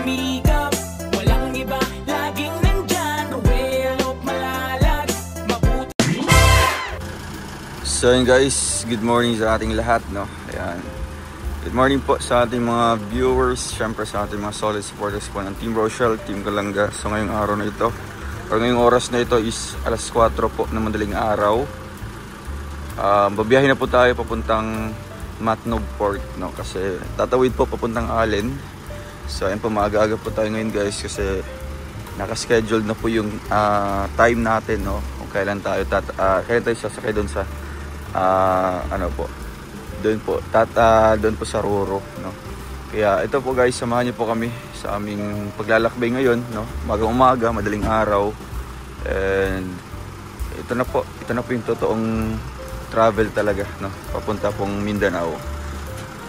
sumikap, walang iba, laging nandyan. Ruel, malalag, mabuti. So yun guys, good morning sa ating lahat, no? Ayan. Good morning po sa ating mga viewers, syempre sa ating mga solid supporters po ng Team Rochelle, Team Kalanga. So ngayong araw na ito, or ngayong oras na ito is alas 4 po ng madaling araw. Babiyahin na po tayo papuntang Matnog Port, no? Kasi tatawid po papuntang Allen. So ayun po, maaga-aga po tayo ngayon guys kasi nakascheduled na po yung time natin, no? Kung kailan tayo sasakay doon sa ano po, doon po sa Roro, no? Kaya ito po guys, samahan niyo po kami sa aming paglalakbay ngayon, no? Umaga, madaling araw. And ito na po yung totoong travel talaga, no? Papunta pong Mindanao.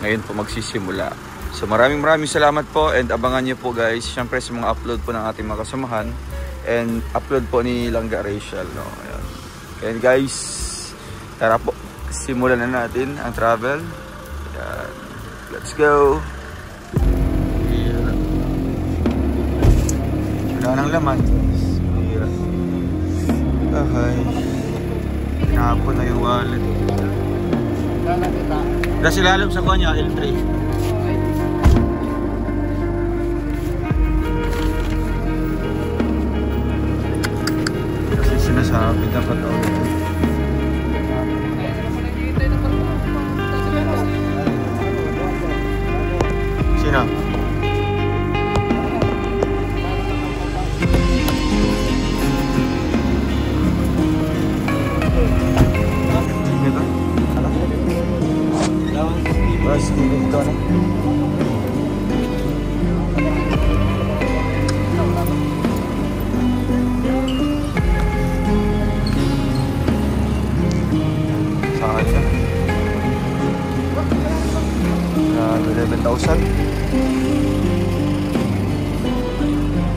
Ngayon po magsisimula. So maraming salamat po, and abangan niyo po guys, syempre sa mga upload po ng ating mga kasamahan and upload po ni Langga Rachel, no? Ayan. And guys, tara po, simulan na natin ang travel. Ayan. Let's go. Wala nang laman. Ahay. Pinapon na yung wallet. Nasa ilalim sa kanya, L3. Kasi sinasabi dapat ulit. Sino?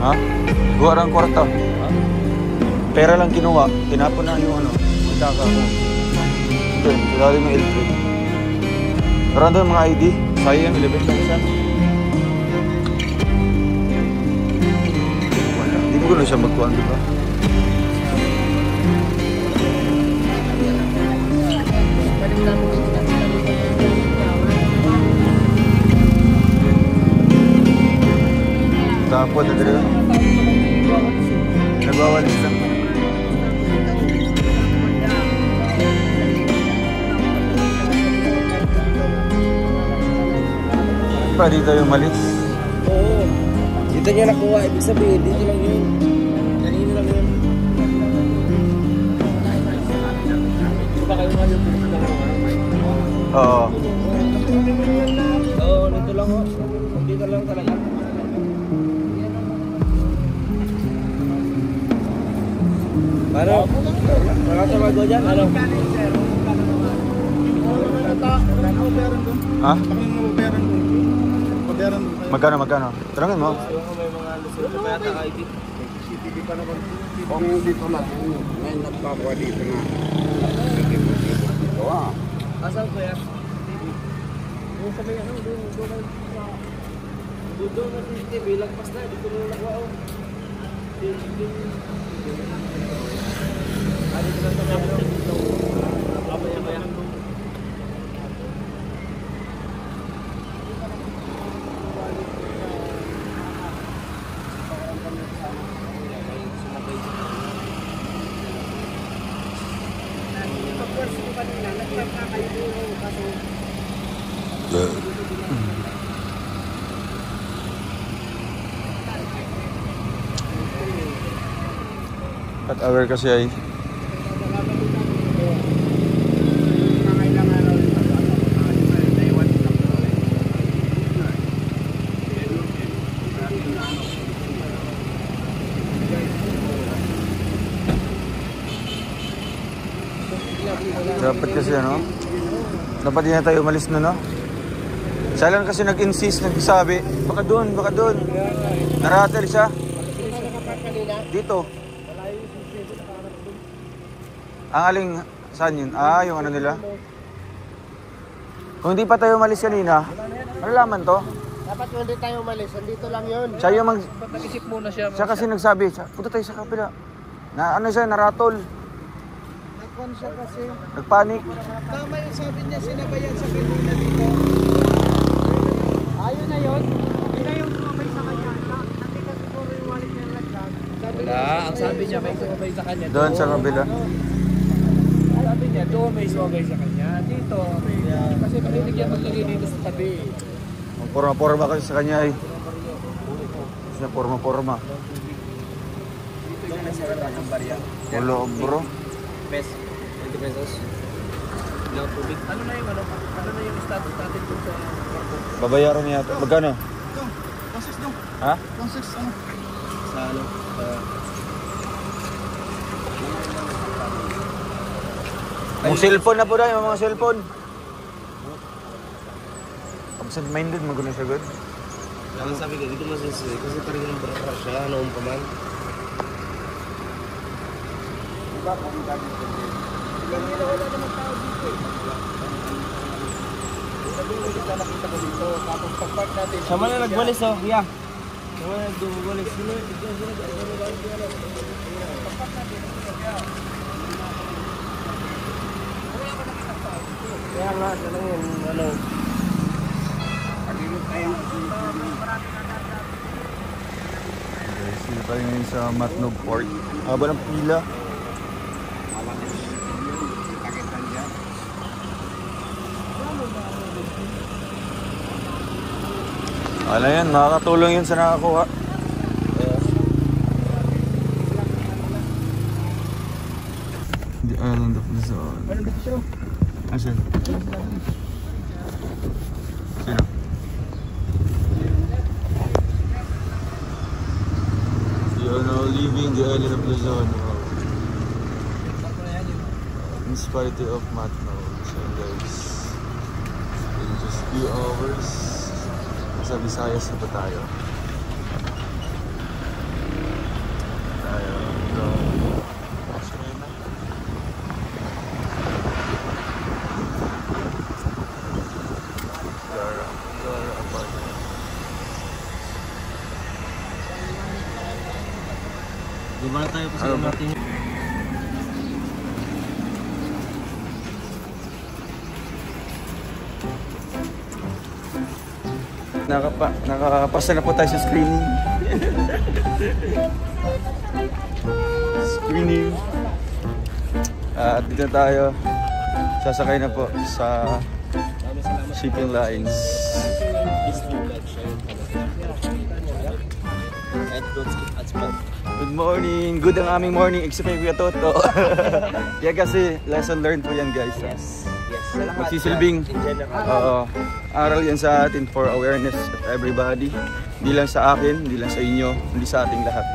Ha? Gawa ng kwarta. Pera lang kinuha. Tinapon na yung ano. Magdaka ko. Ito, kilala mo L3. Meron doon mga ID. Sayang, 11,000. Wala. Hindi ko na siya magkuhan, di ba? Tapos na dito. Nagwawalis lang. Pa dito yung malis? Oo. Dito niya nakuha. Ibig sabihin, dito lang yun. Kanino lang yun. Dito ba kayo nga yung pumunta ng Oo. Oo, dito lang o. Dito lang talaga. Ano? Nakasama ko dyan? Ano? Ha? Magkano? Tarangin mo. May mga lusot na yata ID. CCTV pa naman. Kung dito lang, may nagpapawa dito na. Dito Asan ko yan? Doon sa may ano, doon na CCTV, lagpas na, dito na nagawa o. Dito na sa mga dito. Kapaya. At hour kasi ay dapat kasi ano, dapat din na tayo umalis na, no? Siya lang kasi nag-insist, nagsabi, baka doon. Naratel siya. Dito. Ang aling, saan yun? Ah, yung ano nila. Kung hindi pa tayo umalis kanina, malalaman to. Dapat kung hindi tayo umalis, andito lang yun. Siya yung Ba't nag-isip muna siya? siya kasi nagsabi, punta tayo sa kabila. Na ano siya, naratol. Nagkon siya kasi. Nagpanik. Tama yung sabi niya, sinabayan sa kanina dito. Ayun na yun. Yun na yung sumabay sa kanya. Hindi ka siguro yung wallet niya nagdag. Wala, ang sabi niya may sumabay sa kanya. Doon sa kabila. Sabi niya, doon may sumabay sa kanya. Dito. Kasi makinig yan maglagay dito sa tabi. Ang porma-porma kasi sa kanya eh. Siya porma-porma. Dito yung nasirata ng barya. Wala bro. 20 pesos. Ilang tubig. Ano na yung status natin dun sa barko? Babayaran niya ito. Magkano? Process dong. Ha? Process ano? Sa ano? Mga cellphone na po dahil, mga cellphone. Absent-minded, magulo siya good. Ang sabi ko, dito masisi. Kasi parang yung barko siya, noong pa man. Diba po yung dati ko din? Ilang nila wala naman tao dito eh. Sabi mo, dito nakita ko dito. Tapos pag-park natin. Sama na nagwalis oh, yeah. Sama na nagwalis. Sino yung pag-park natin. Kaya nga, lang yung ano. Guys, sila pa rin sa Matnog Port. Haba ng pila. Ano yan, makakatulong yun sa nakakuha. The island of Luzon. Asan? Sino? You are now leaving the island of Luzon. Municipality of Matnog. So guys, in just few hours, sa Visayas na pa tayo. Gumana tayo kasi ano natin. Nakapasa na po tayo sa screening. Screening. At dito tayo. Sasakay na po sa shipping lines. Good morning! Good ang aming morning except kay Kuya Toto. Kaya kasi lesson learned po yan guys. Yes. Magsisilbing aral yan sa atin for awareness of everybody. Hindi lang sa akin, hindi lang sa inyo, hindi sa ating lahat.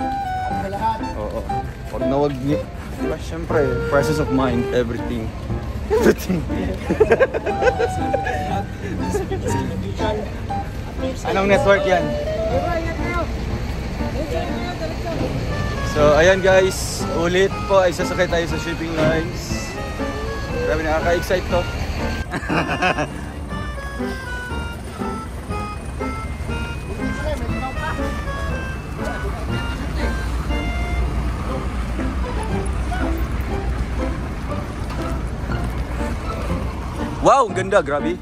Oo. Wag na wag niyo. Diba? Siyempre, presence of mind, everything. Everything. Anong network yan? So, ayan guys, ulit po ay sasakay tayo sa shipping lines. Grabe, nakaka-excite to. Wow, ganda, grabe.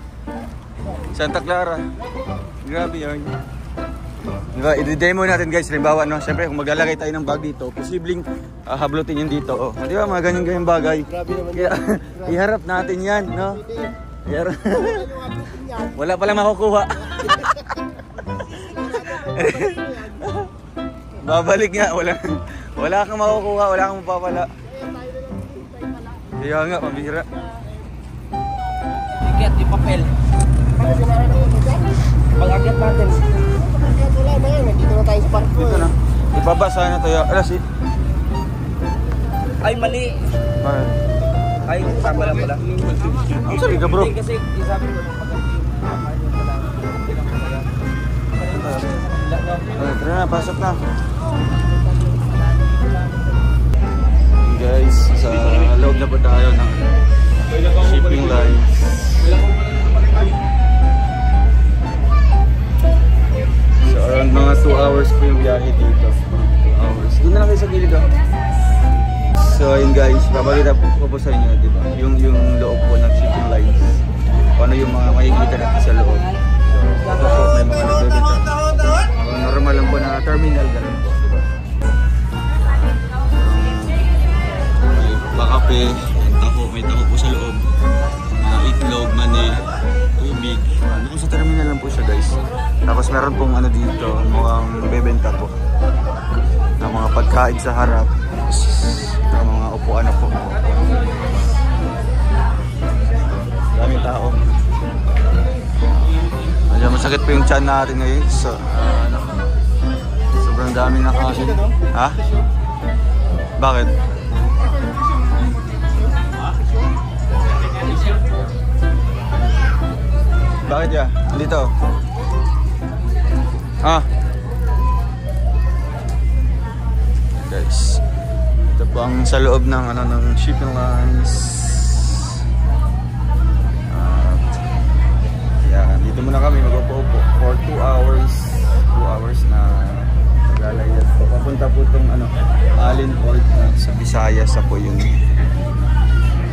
Santa Clara. Grabe yun. Diba, i-demo natin guys, halimbawa no, syempre kung maglalagay tayo ng bag dito, posibleng hablutin yun dito. Oh. Di ba, mga ganyan bagay. Kaya iharap natin yan, no? Wala palang makukuha. Babalik nga, wala kang makukuha, wala kang mapapala. Kaya nga, pambihira. Ticket, yung papel. Pag-akyat natin. Wala na yan, nandito na tayo sa barko. Dito na. Ibabasa na tayo. Ay, mali. Ay, tama lang pala. Ang sabi ka bro? Hindi kasi, sabi ko, Tara na, pasok na. Guys, sa loob na po tayo ng shipping lines. 2 hours po yung biyahe dito. 2 hours. Doon na lang kayo sa gilid oh. So ayun guys, papakita ko po sa inyo, di ba? Yung loob po ng shipping lines. Ano yung mga makikita natin sa loob. So ito po, may mga nagbebenta. Normal lang po na terminal, ganun po, di ba? May bakape, may tako po sa loob. Itlog, mani, tubig. Dito sa terminal lang po siya guys. Tapos meron pong ano dito, mukhang bebenta po ng mga pagkain sa harap. Ng mga upuan na po. Daming tao. Medyo masakit po yung tiyan natin ngayon. So, sobrang daming nakain. Ha? Bakit? Bakit ya? Dito. Ah. Guys. Ito po ang sa loob ng ng shipping lines. Yan, dito muna kami mag-upo for 2 hours. 2 hours na maglalayas. Papunta po itong Allen Port sa Visayas sa po yun.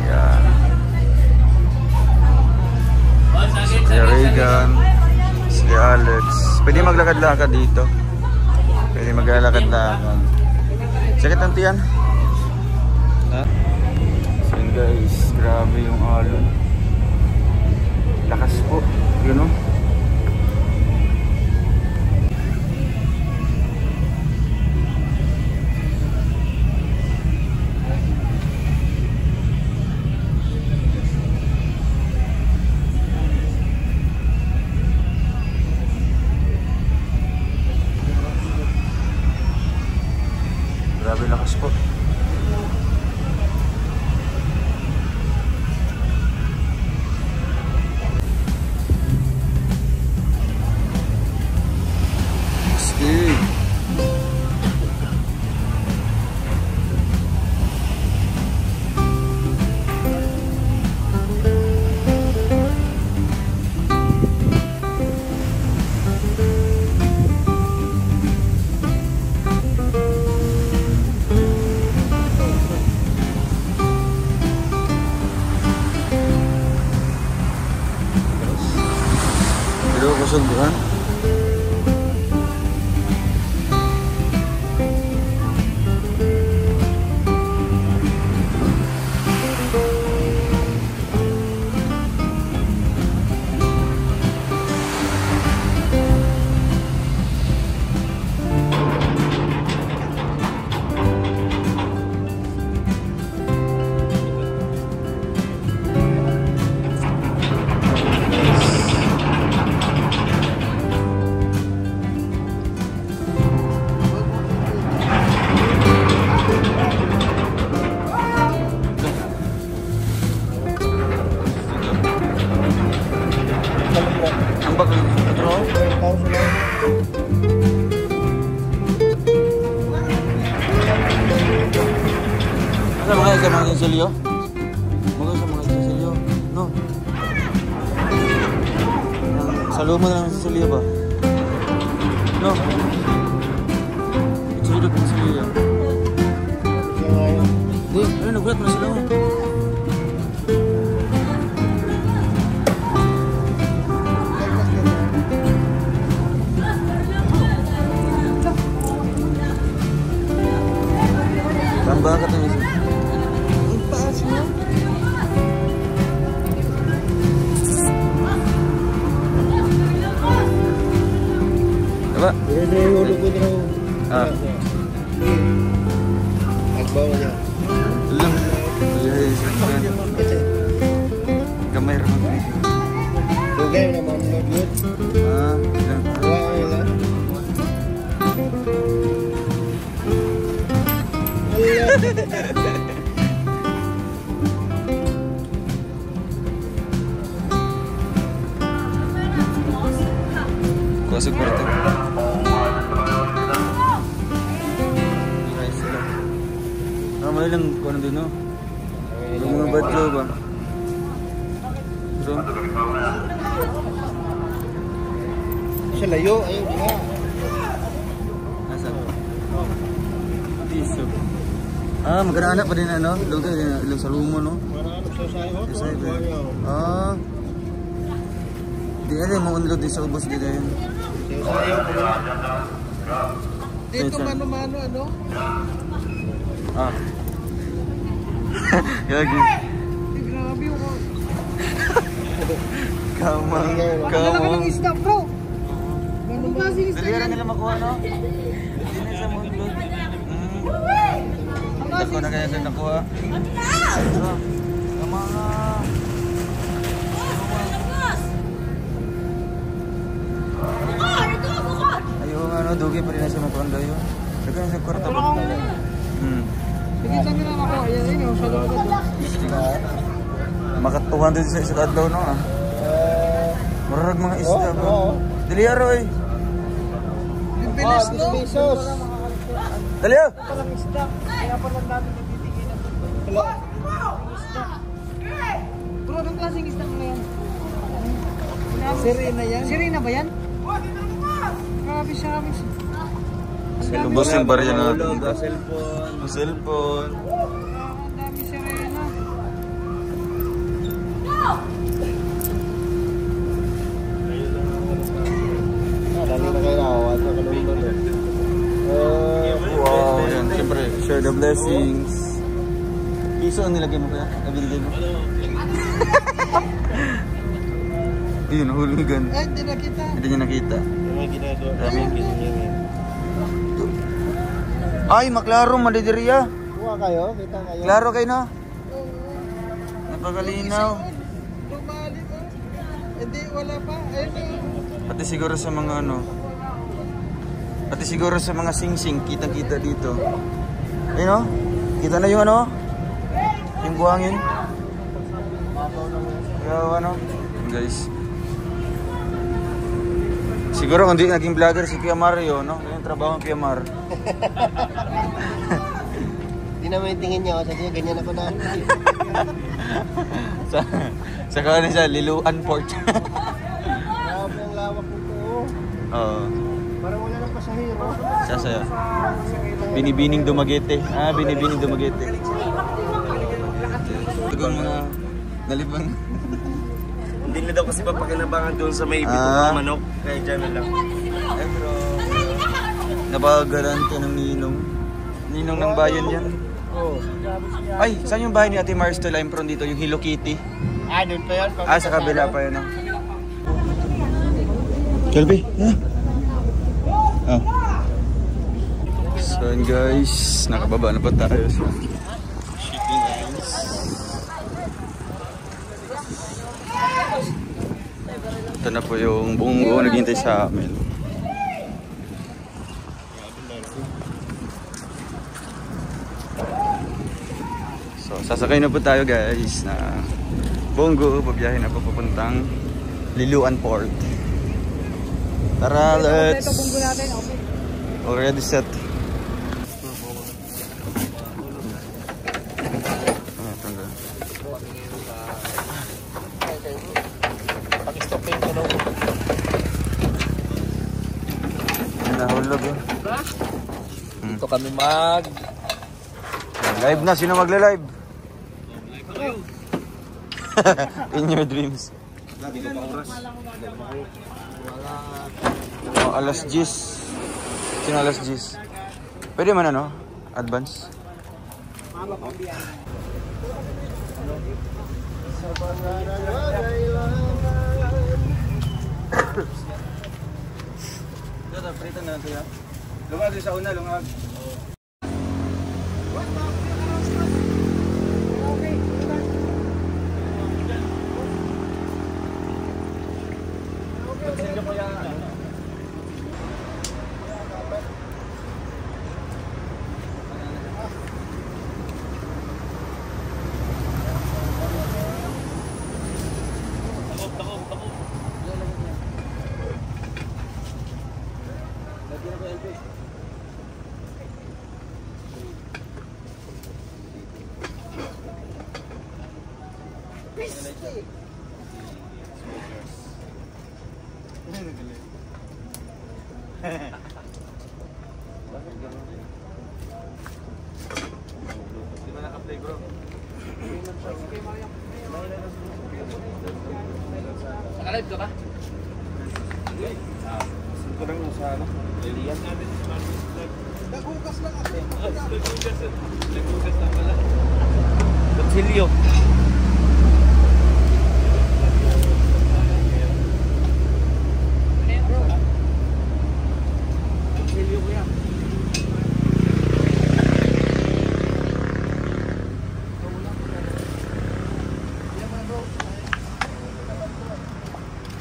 Yan. Si Reagan, si Alex. Pwede maglakad-lakad dito. Pwede maglalakad-lakad. Sakit ang tiyan. Ha? So yun guys, grabe yung alon. Lakas po. Yun o. Grabe lakas po. Steve. Kusog bukan? Ano mga sa mga insilyo? Mga sa mga insilyo? No. Salumo na lang sa insilyo ba? No. Insilyo pa insilyo. Hindi, ano nagulat mo na sila mo? Bakit ang isa? Ang taas mo? Diba? Hindi yung ulo ko daw. Ah. Agbaw niya. Alam. Gamay ramang ko. Tugay na mamag yun. Ah. Wala ka yun lang. Kusog pa rin. Mali lang kung ano din no? Yung mga badyo ba? So? Siya layo, ayun nga. Ah, magkana pa din ano? Lugay ilang sa lumo no. Sa di ano mo unlod din sa ubos dito yun. Dito mano-mano ano? Ah. Gagi. Grabe yung Kamang. Dala ka ng isda bro. Ganun ba si isda? Dali nila makuha no. Dili sa mo unlod. Ako na kaya nakuha. Kamang. Ano, dugi pa rin na siya magkanda yun. Lagyan na siya kwarta ba? Sige, saan nila ako? Ayan yun, sa loob ko. Makat 200 sa isang adlaw no ah. Mararag mga isda ba? Dali aroy. Yung bilis no? Dali ah! Palang isda. Kaya palang dami nagtitingin ang isda. Bro, anong klaseng isda mo yan? Sirena yan? Sirena ba yan? Grabe siya kami. Lubos yung barya natin. Cellphone. Ang dami sirena. Dali na kayo ako. At nakalunod Wow, yan. Siyempre, share the blessings. Piso ang nilagay mo kaya? Nabili mo? Yun, hulugan. Ay, hindi nakita. Hindi niya nakita. May ginagawa. Ay, maklaro, malidiriya. Kuha kayo? Kita kayo? Klaro kayo na. Napakalinaw. Lumali ko. Hindi, wala pa. Ayun. Pati siguro sa mga ano. Pati siguro sa mga sing-sing, kitang-kita dito. Ayun o. Kita na yung ano. Yung buhangin. Kaya ano. Guys. Siguro kung di naging vlogger si Kuya Mario, no? Yung trabaho ng Kuya Mar. Hindi naman yung tingin niya. Sabi niya, ganyan ako na. Sa kawalan siya, Liluan Port. Grabe ang lawak nito. Oo. Parang wala ng pasahero. Siya sa'yo. Binibining Dumaguete. Ah, Binibining Dumaguete. Tugon mga nalibang. Hindi na daw kasi papakinabangan doon sa may bitong manok. Kaya dyan na lang. Eh bro, napagalan ka ng ninong. Ninong ng bayan yan. Oo. Ay, saan yung bahay ni Ate Mars to Lime Prawn dito? Yung Hello Kitty? Ah, doon pa yan. Ah, sa kabila pa yun. Kelby, So yun guys, nakababa na pa tayo sa shipping lines. Ito na po yung buong buo naghihintay sa amin. So sasakay na po tayo guys na Bongo, pabiyahe na po papuntang Liluan Port. Tara, let's already set. Nahulog yun. Dito kami mag... Live na, sino magla-live? In your dreams. Oh, alas 10. Sino alas 10? Pwede man ano? Advance? Ito, prito na lang kuya. Lungag sa una, lungag. Nandito ka? Ito lang yung sa ano? Lilian natin. Naghugas lang ako. Naghugas lang pala. Kutsilyo. Kutsilyo ko yan.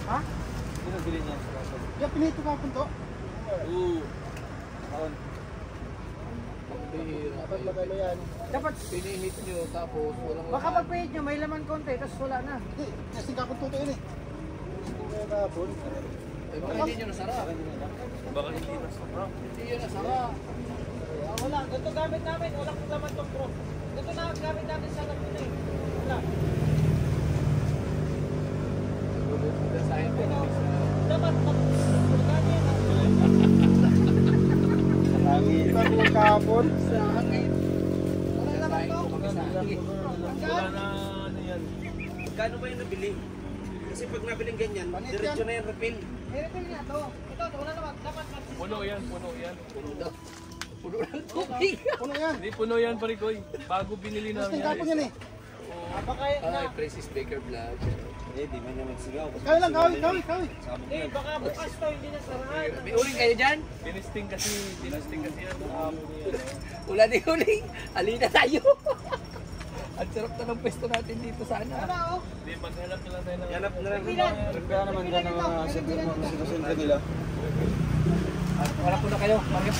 Ha? Sino bilhin niya? Yung pinito ka punto? Oo. Dapat magano yan. Dapat pinihit nyo tapos walang... Baka pag-pihit nyo may laman konti tapos wala na. Hindi. Kasi kapag tuto yun eh. Kaya kapon. Eh baka hindi nyo nasara. Baka hindi nasara. Hindi yun nasara. Wala. Ganito gamit namin. Walang laman tong bro. Ganito na gamit natin sa laman na eh. Wala. Dapat hangin ang kapon sa hangin. Wala naman to. Wala na ano yan. Magkano ba yung nabili? Kasi pag nabiling ganyan, diretso na yung refill. I-refill niya to. Ito, wala naman. Dapat Puno yan. Puno puno yan. Hindi puno yan, Parikoy. Bago binili namin yan. Kapon yan eh. Baka na. Francis Baker Vlog. Eh, di man naman sigaw. Kawin lang, kawin. Eh, baka bukas to, hindi na sarahan. May uling kayo dyan? Dinisting kasi yan. Wala din uling. Halina tayo. Ang sarap na ng pwesto natin dito sana. Ano, oh? Hindi, maghanap na lang tayo ng... Hanap na lang. Kaya naman dyan ang mga sitwasyon nila. Wala po na kayo, Mario.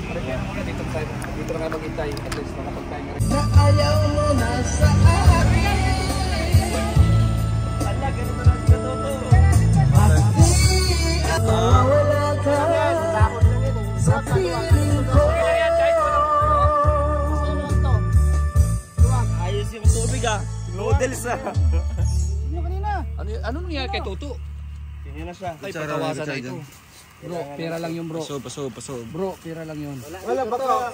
Mario, kaya muna dito tayo. Dito na kayo maghintay. At least makapagtayo na rin. Na ayaw mo na sa akin. Ala, ganito na si Katoto. Wala ka sa piling ko. Ayos yung tubig ah. Noodles ah. Ano nangyari kay Toto? Tingnan na siya. Ay, patawasan na ito. Bro, pera lang yun bro. Paso. Bro, pera lang yun. Wala baka.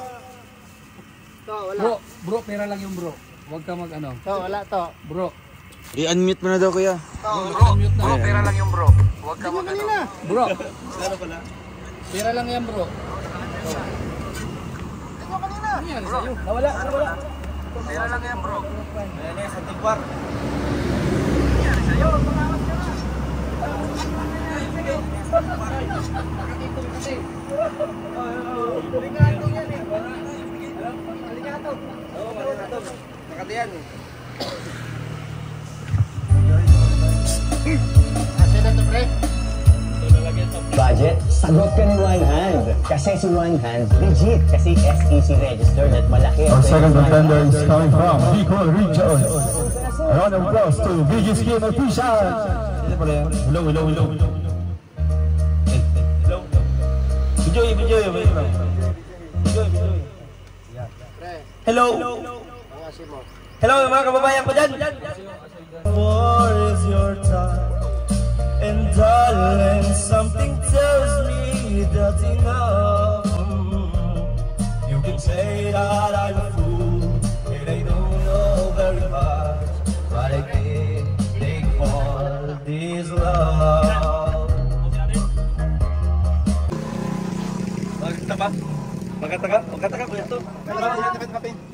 To, wala. Bro, pera lang yun bro. Huwag ka mag ano. To, wala to. Bro. I-unmute mo na daw kuya. Bro, pera lang yung bro. Huwag ka mag ano. Bro. Ano pala? Pera lang yan bro. Ano yan sa'yo? Wala. Pera lang yan bro. Ayan na, sa tigwar. Aligato yan eh. Aligato. Oo, malinato. Nakatiyan eh. Kasi na to pre. Budget, sagot ka ni One Hand. Kasi si One Hand, legit. Kasi SEC registered at malaki. Our second contender is coming from Bicol Region. A round of applause to BG Skin Official. Hello. Video. Hello! Hello mga kababayan ko dyan! War is your time, and darling, something tells me that's enough. You can say that I'm a fool, and I don't know very much, but I think they call this love. Magkataka ko ito.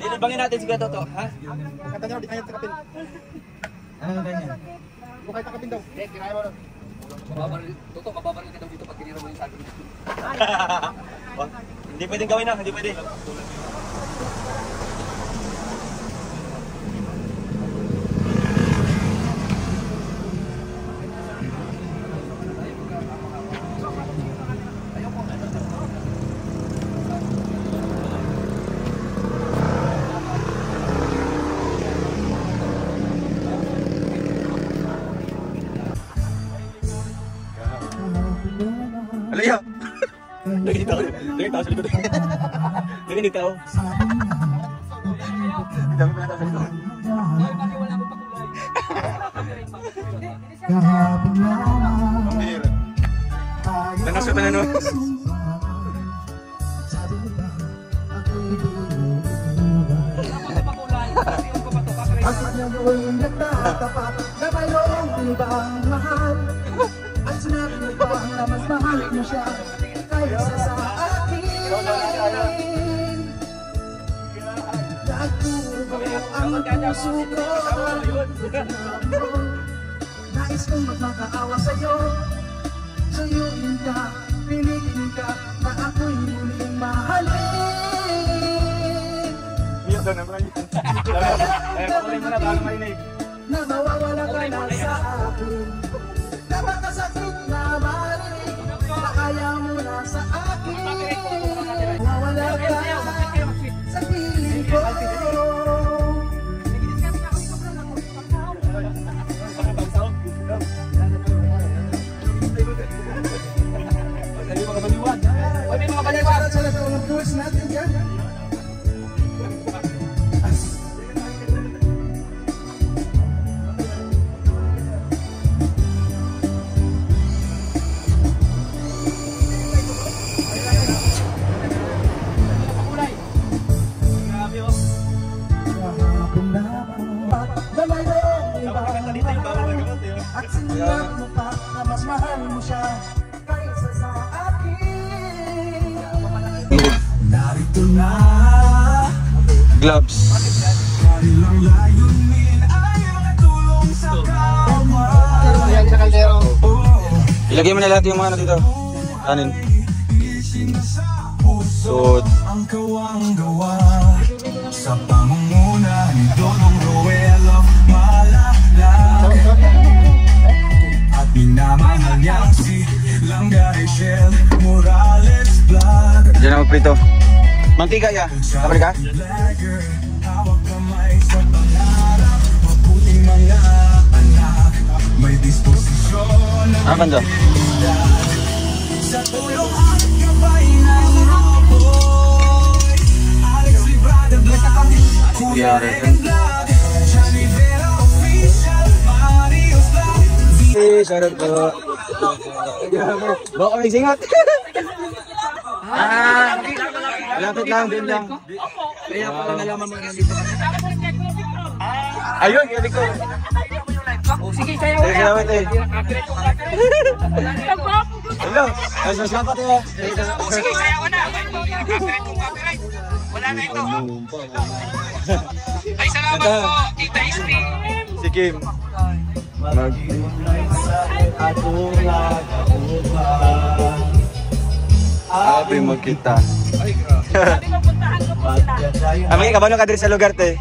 Linabangin natin si Gato to, ha? Kanta niyo, di kaya takapin. Ano ganyan? Bukay takapin daw. Eh, kinaya mo. Mababaril ka daw dito pag tinira mo yung sabi. Hindi pwedeng gawin na, hindi pwede. Alaya! Nagiging tao sa likod. Nagiging tao. Dami pa na sa likod. Nanasot na naman. Bakit niya gawin nagtatapat na mayroong ibang mahal? mas mahal mo siya kaysa sa akin. Nagtubo ang puso ko. Nais kong magmakaawa sa'yo. Suyuin ka, piliin ka, na ako'y muling mahalin. Yan daw naman. Pakulay mo na bago marinig. Na mawawala ka na sa akin. Napakasakit na marinig na kaya mo na sa akin. Mawawala ka sa piling ko. Para sa lahat ng viewers natin dyan. At sinilap mo pa na mas mahal mo siya kaysa sa akin. Narito na Gloves. kanilang layunin ay makatulong sa kama. Yan sa kaldero. Ilagay mo na lahat yung mga ano dito. Kanin. So, Ang kawang gawa sa pangunguna ni Dodong Roelo Malalag at minamahal niyang si Langga Rachel Morales Vlog. dyan na magprito. Mantika ya. Kapal ka? Lagger, hawak kamay sa pangarap, mabuting mga anak, may disposisyon Ano ba dyan? sa tulong at gabay ng Roboy. Alex Librada Vlog, Kuya Regan Vlog, Johnny Vera Official, Marius Vlog. Shoutout po. Baka may singot. Lapit lang, din lang. Kaya pala nalaman mo nandito kami. Ayun, yun ko. Sige, kaya Sige, salamat eh. Hello, ay salamat eh. Sige, kaya ko na. Wala na ito. Ay, salamat po, Tita Isti. Si Kim. Abi mo kita. Ami, kabalo ka diri sa lugar te.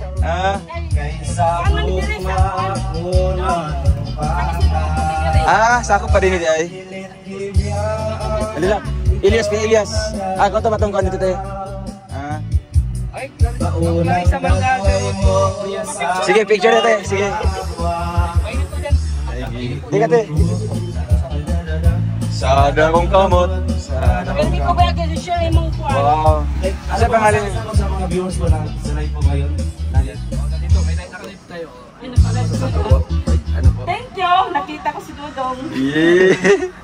Sakop pa din di ay. Alila. Elias pe Elias. Ako to matungkan dito te. Ay, sa Mangado. Sige, picture na te. Sige. Di ka te. Sada kong kamot. Hindi ko ba kasi siya imong kuwan. Wow. Asa pangalan niyo? Sa mga viewers ko na sa live po ngayon. Dito, may nakalive tayo. Thank you. Nakita ko si Dudong. Yeah.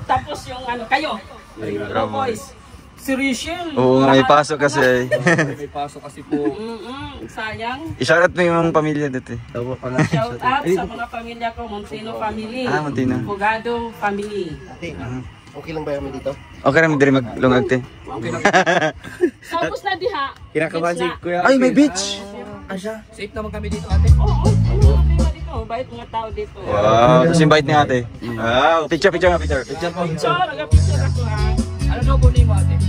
Tapos yung ano, kayo. Hello boys. Si Rachel. Oo nga, may pasok kasi. May pasok kasi po. Sayang. I-shoutout mo yung pamilya dito. Shout out sa mga pamilya ko. Montino family. Montino. Pugado family. Okay lang ba kami dito? Okay naman diri maglungag te. Tapos na diha. Kinakabahan si Kuya. Ay, may beach. Safe naman kami dito, ate. Oo. Problema dito. Bait mga tao dito. Wow, tapos invite ni ate. Wow, picture nga, picture. Picture, nag-picture ako ha. Ano daw po ni mo, ate?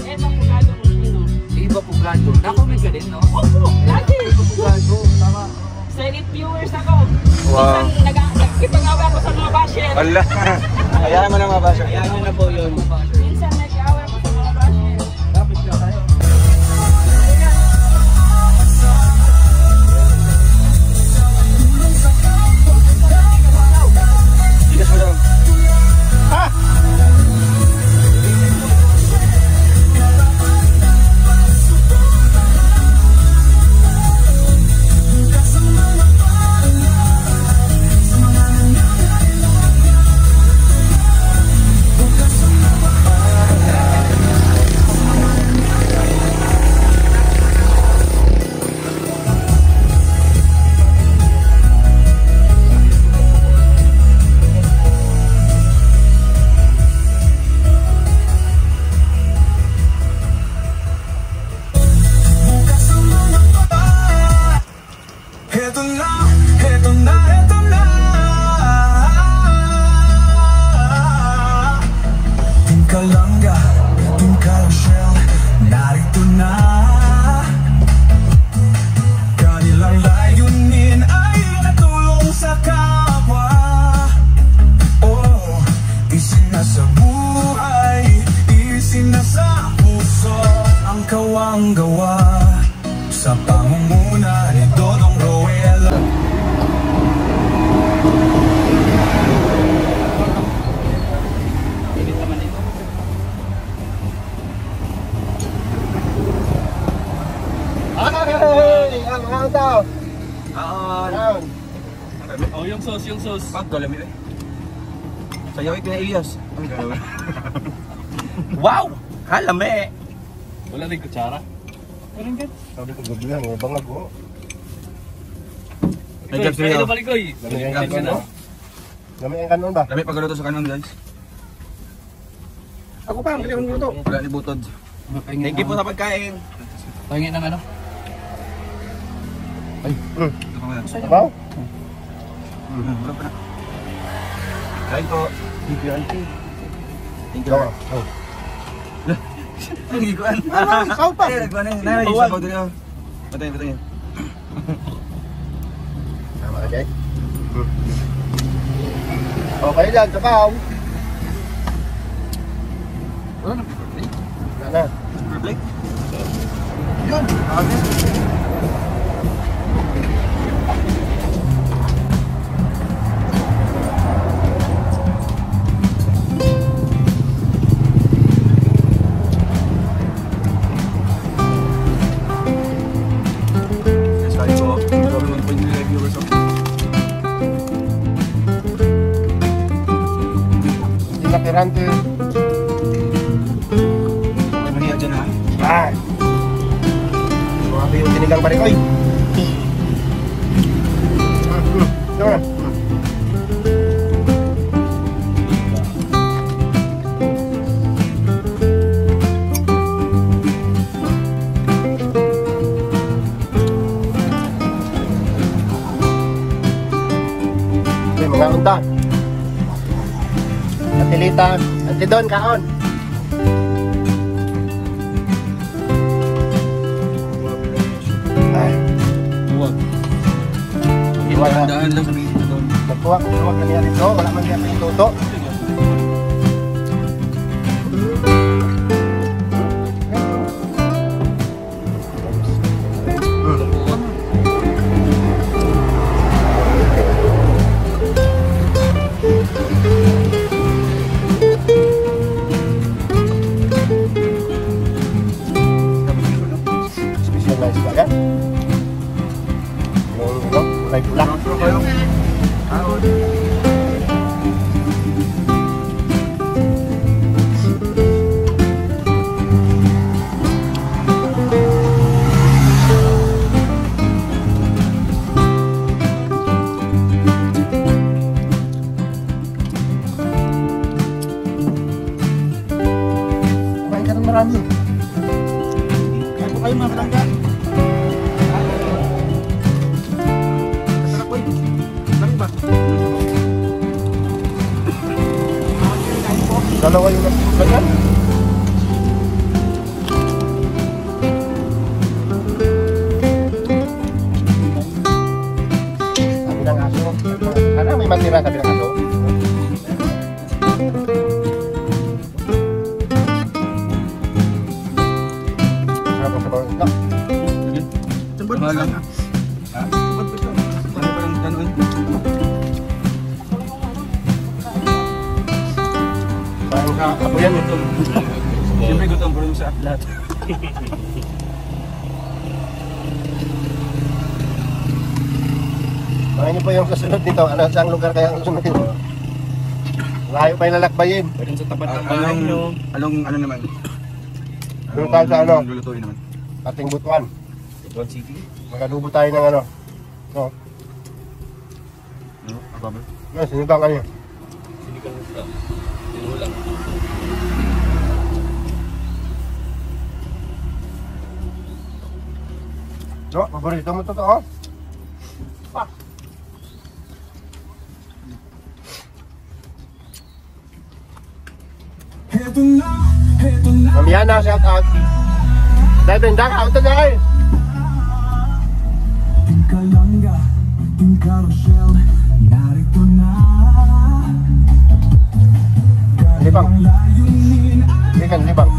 Eto Pugado Montino. Iba po gado. Nakomment ka din, no? Opo, lagi. Gado, tama. Silent viewers ako. Wow. Minsan nagkipag-away ako sa mga basher. Ala. Hayaan mo na mga basyo. Kaya na po yun. Minsan nag-away ako sa mga basher. Dapat ka tayo. Dikas mo daw. ang gawa sa pangunguna ni Dodong Roel. Ang tao. Oh, yung sauce. Pagkalami eh. Sayawin ko na Elias. Wow! Halame! Wala rin kutsara. Walang gan. Sabi ko gabi lang, may bangag ko. May jobs rin ako. Balik ko eh. Gamay ang kanon ba? Dami pagluto sa kanon guys. Ako pa, hindi akong luto. Wala ni butod. Thank you po sa pagkain. Pahingin ng ano? Sabaw? Wala pa na. Kain po. Thank you, auntie. Thank you. Ang higuan. Ikaw pa. Nagkuhan eh. Nai, sabaw din ako. Patay. Tama ka, Jay. Okay lang, sabaw. Wala na. Wala na. Perfect. Yun. Pirante. Ano niya dyan ha? Ay! Sumabi yung tinigang barikoy. Diba? Okay, mga unta. Atilita, Antidon, kaon. Ay. Iwan na. Daan lang sa mga ito doon. Magtuwak na niya rito, wala man niya pinututo. Marami. Kaya po kayo mga kalangga. Masarap po yun. Marami ba? Dalawa yung ganyan. Sabi ng aso. Sana may matira sabi ng aso. Malang. Ha? Ano pa lang tanong? Parang ako yan ito. Siyempre gutom po rin sa lahat. Mga niyo po yung kasunod nito. Ano saan lugar kaya ang kasunod nito? Layo pa yung lalakbayin. Pwede sa tapat ng bahay nyo. Anong ano naman? Doon tayo sa ano? Lulutuin naman. Ating Butuan. Butuan City. Magadubo tayo ng ano. No. Ano? Ababa? Ano, sinigang ano yun? Sinigang isda. Sinulang. No, paborito mo to oh. Pa. Mamiana, shout out. Dahil bendak, out na dahil. Kalangga, Tingka Rochelle, narito na. Libang. Libang.